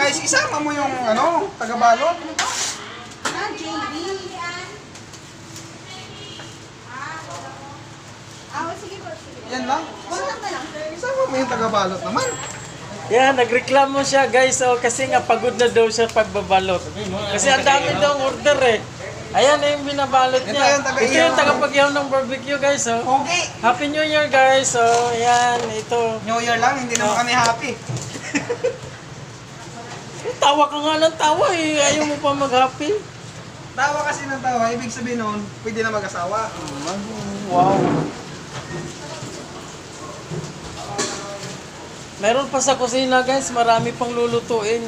Guys, isama mo yung ano, taga-balot. JB. Sige po. Yan lang. Contact na lang, sir. Isama mo yung taga-balot naman. Yan, nagreklamo siya guys, oh, kasi nga pagod na daw siya pagbabalot. Kasi ang dami daw order eh. Ayan na yung binabalot niya. Ito yung tagapagyaw ng barbecue guys, oh. Okay. Happy New Year guys, oh. Yan, ito. New Year lang, hindi naman kami happy. Tawa ka nga ng tawa eh, ayaw mo pa mag-happy. Tawa kasi ng tawa, ibig sabihin nun, pwede na mag-asawa. Wow. Meron pa sa kusina guys, marami pang lulutuin.